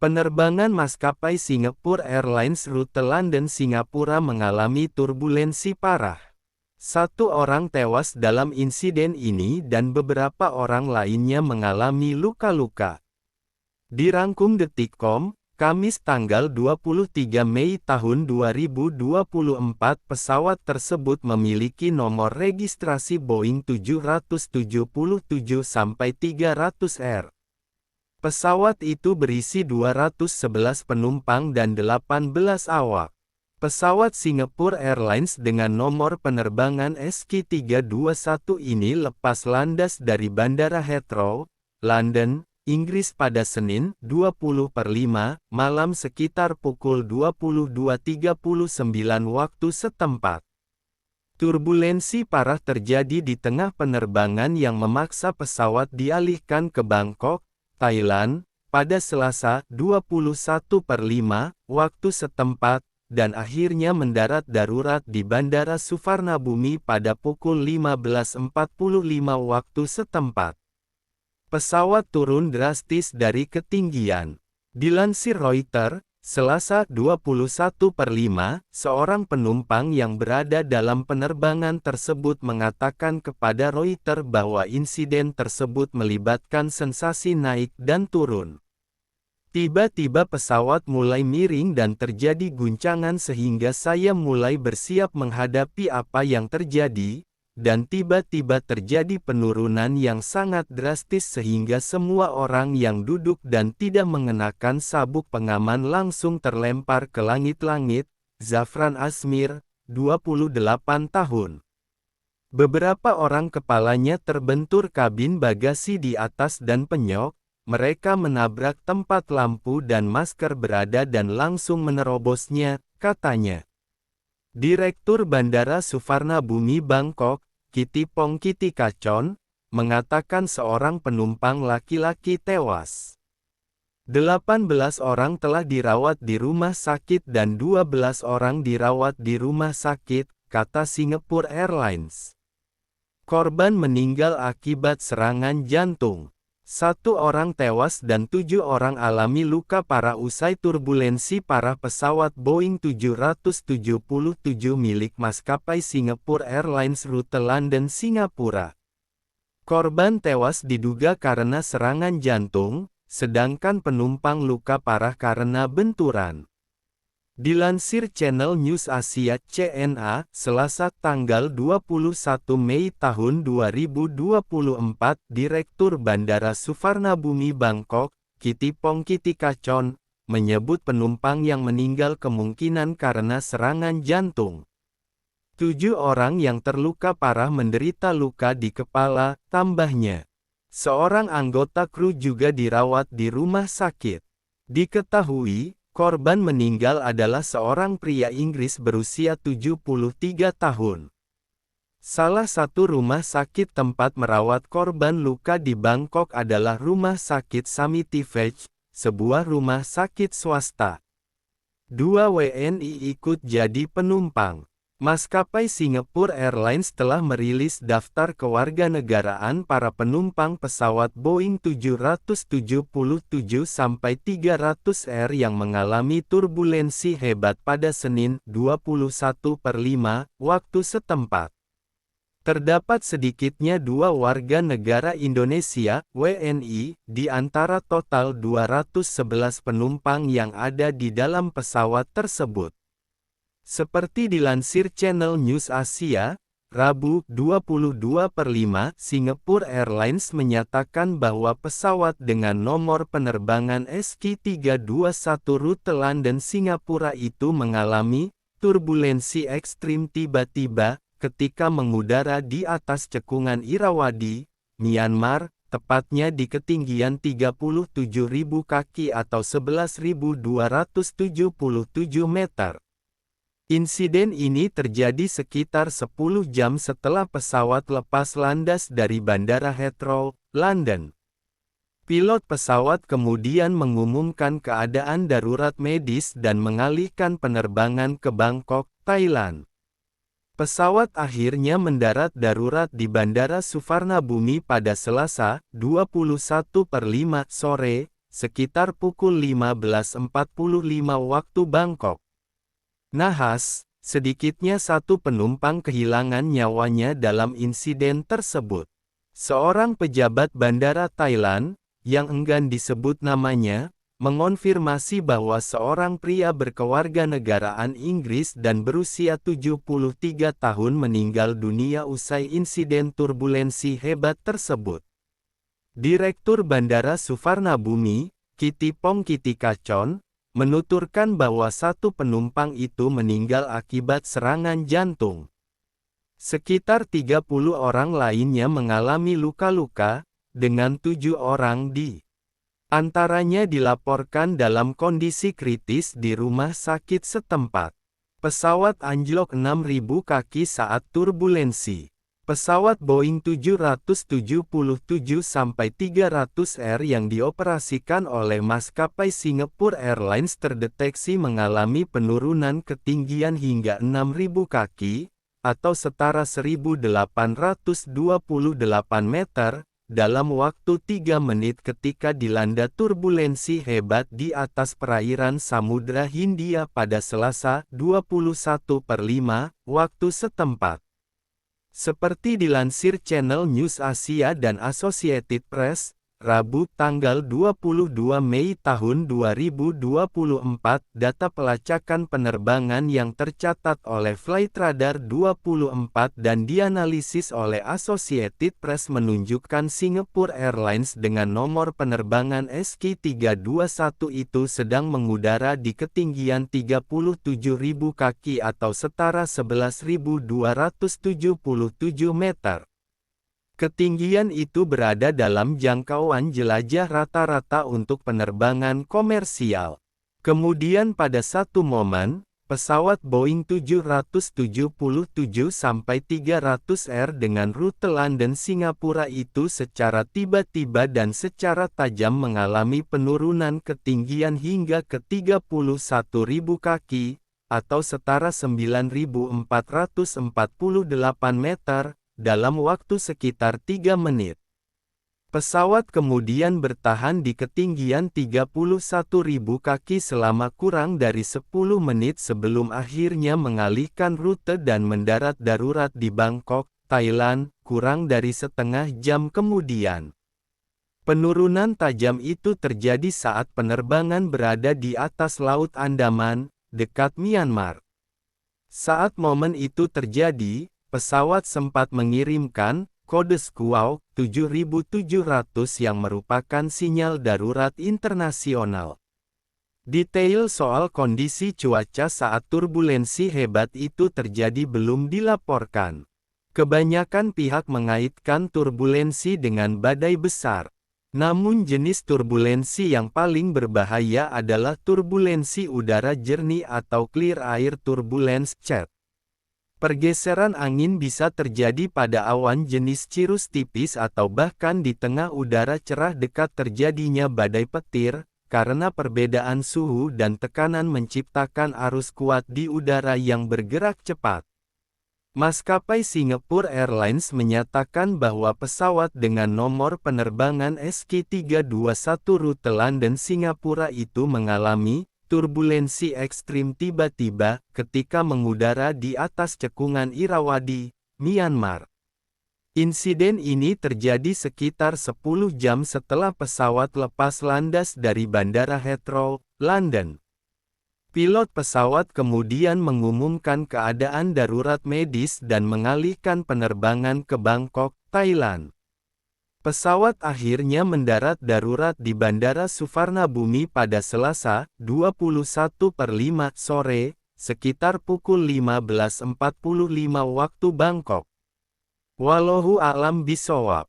Penerbangan maskapai Singapore Airlines rute London-Singapura mengalami turbulensi parah. Satu orang tewas dalam insiden ini dan beberapa orang lainnya mengalami luka-luka. Dirangkum Detikcom, Kamis tanggal 23 Mei tahun 2024 pesawat tersebut memiliki nomor registrasi Boeing 777-300R. Pesawat itu berisi 211 penumpang dan 18 awak. Pesawat Singapore Airlines dengan nomor penerbangan SQ321 ini lepas landas dari Bandara Heathrow, London, Inggris pada Senin, 20/5, malam sekitar pukul 22.39 waktu setempat. Turbulensi parah terjadi di tengah penerbangan yang memaksa pesawat dialihkan ke Bangkok, Thailand, pada Selasa, 21/5, waktu setempat, dan akhirnya mendarat darurat di Bandara Suvarnabhumi pada pukul 15.45 waktu setempat. Pesawat turun drastis dari ketinggian. Dilansir Reuters, Selasa 21/5, seorang penumpang yang berada dalam penerbangan tersebut mengatakan kepada Reuters bahwa insiden tersebut melibatkan sensasi naik dan turun. Tiba-tiba pesawat mulai miring dan terjadi guncangan sehingga saya mulai bersiap menghadapi apa yang terjadi, dan tiba-tiba terjadi penurunan yang sangat drastis sehingga semua orang yang duduk dan tidak mengenakan sabuk pengaman langsung terlempar ke langit-langit. Zafran Asmir, 28 tahun. Beberapa orang kepalanya terbentur kabin bagasi di atas dan penyok, mereka menabrak tempat lampu dan masker berada dan langsung menerobosnya, katanya. Direktur Bandara Suvarnabhumi Bangkok, Kittipong Kittikachorn, mengatakan seorang penumpang laki-laki tewas. 18 orang telah dirawat di rumah sakit dan 12 orang dirawat di rumah sakit, kata Singapore Airlines. Korban meninggal akibat serangan jantung. 1 orang tewas dan 7 orang alami luka parah usai turbulensi parah pesawat Boeing 777 milik maskapai Singapore Airlines rute London-Singapura. Korban tewas diduga karena serangan jantung, sedangkan penumpang luka parah karena benturan. Dilansir Channel News Asia (CNA), Selasa tanggal 21 Mei tahun 2024, Direktur Bandara Suvarnabhumi Bangkok, Kittipong Kittikachorn, menyebut penumpang yang meninggal kemungkinan karena serangan jantung. 7 orang yang terluka parah menderita luka di kepala, tambahnya. Seorang anggota kru juga dirawat di rumah sakit. Diketahui, korban meninggal adalah seorang pria Inggris berusia 73 tahun. Salah satu rumah sakit tempat merawat korban luka di Bangkok adalah Rumah Sakit Samitivech, sebuah rumah sakit swasta. 2 WNI ikut jadi penumpang. Maskapai Singapore Airlines telah merilis daftar kewarganegaraan para penumpang pesawat Boeing 777-300R yang mengalami turbulensi hebat pada Senin, 21/5, waktu setempat. Terdapat sedikitnya 2 warga negara Indonesia, WNI, di antara total 211 penumpang yang ada di dalam pesawat tersebut. Seperti dilansir Channel News Asia, Rabu, 22/5, Singapore Airlines menyatakan bahwa pesawat dengan nomor penerbangan SQ321 rute London-Singapura itu mengalami turbulensi ekstrim tiba-tiba ketika mengudara di atas cekungan Irrawaddy, Myanmar, tepatnya di ketinggian 37.000 kaki atau 11.277 meter. Insiden ini terjadi sekitar 10 jam setelah pesawat lepas landas dari Bandara Heathrow, London. Pilot pesawat kemudian mengumumkan keadaan darurat medis dan mengalihkan penerbangan ke Bangkok, Thailand. Pesawat akhirnya mendarat darurat di Bandara Suvarnabhumi pada Selasa, 21/5 sore, sekitar pukul 15.45 waktu Bangkok. Nahas, sedikitnya satu penumpang kehilangan nyawanya dalam insiden tersebut. Seorang pejabat bandara Thailand, yang enggan disebut namanya, mengonfirmasi bahwa seorang pria berkewarganegaraan Inggris dan berusia 73 tahun meninggal dunia usai insiden turbulensi hebat tersebut. Direktur Bandara Suvarnabhumi, Kittipong Kittikachorn, menuturkan bahwa satu penumpang itu meninggal akibat serangan jantung. Sekitar 30 orang lainnya mengalami luka-luka, dengan 7 orang di antaranya dilaporkan dalam kondisi kritis di rumah sakit setempat. Pesawat anjlok 6.000 kaki saat turbulensi. Pesawat Boeing 777-300R yang dioperasikan oleh maskapai Singapore Airlines terdeteksi mengalami penurunan ketinggian hingga 6.000 kaki, atau setara 1.828 meter, dalam waktu 3 menit ketika dilanda turbulensi hebat di atas perairan Samudra Hindia pada Selasa, 21/5, waktu setempat. Seperti dilansir Channel News Asia dan Associated Press, Rabu tanggal 22 Mei tahun 2024, data pelacakan penerbangan yang tercatat oleh Flightradar 24 dan dianalisis oleh Associated Press menunjukkan Singapore Airlines dengan nomor penerbangan SQ321 itu sedang mengudara di ketinggian 37.000 kaki atau setara 11.277 meter. Ketinggian itu berada dalam jangkauan jelajah rata-rata untuk penerbangan komersial. Kemudian pada satu momen, pesawat Boeing 777-300R dengan rute London Singapura itu secara tiba-tiba dan secara tajam mengalami penurunan ketinggian hingga ke 31.000 kaki, atau setara 9.448 meter, dalam waktu sekitar 3 menit. Pesawat kemudian bertahan di ketinggian 31.000 kaki selama kurang dari 10 menit sebelum akhirnya mengalihkan rute dan mendarat darurat di Bangkok, Thailand, kurang dari setengah jam kemudian. Penurunan tajam itu terjadi saat penerbangan berada di atas Laut Andaman, dekat Myanmar. Saat momen itu terjadi, pesawat sempat mengirimkan kode Squawk 7700 yang merupakan sinyal darurat internasional. Detail soal kondisi cuaca saat turbulensi hebat itu terjadi belum dilaporkan. Kebanyakan pihak mengaitkan turbulensi dengan badai besar. Namun jenis turbulensi yang paling berbahaya adalah turbulensi udara jernih atau clear air turbulence (CAT). Pergeseran angin bisa terjadi pada awan jenis cirrus tipis atau bahkan di tengah udara cerah dekat terjadinya badai petir, karena perbedaan suhu dan tekanan menciptakan arus kuat di udara yang bergerak cepat. Maskapai Singapore Airlines menyatakan bahwa pesawat dengan nomor penerbangan SQ321 rute London Singapura itu mengalami turbulensi ekstrim tiba-tiba ketika mengudara di atas cekungan Irrawaddy, Myanmar. Insiden ini terjadi sekitar 10 jam setelah pesawat lepas landas dari Bandara Heathrow, London. Pilot pesawat kemudian mengumumkan keadaan darurat medis dan mengalihkan penerbangan ke Bangkok, Thailand. Pesawat akhirnya mendarat darurat di Bandara Suvarnabhumi pada Selasa, 21/5 sore, sekitar pukul 15.45 waktu Bangkok. Wallahu a'lam bishawab.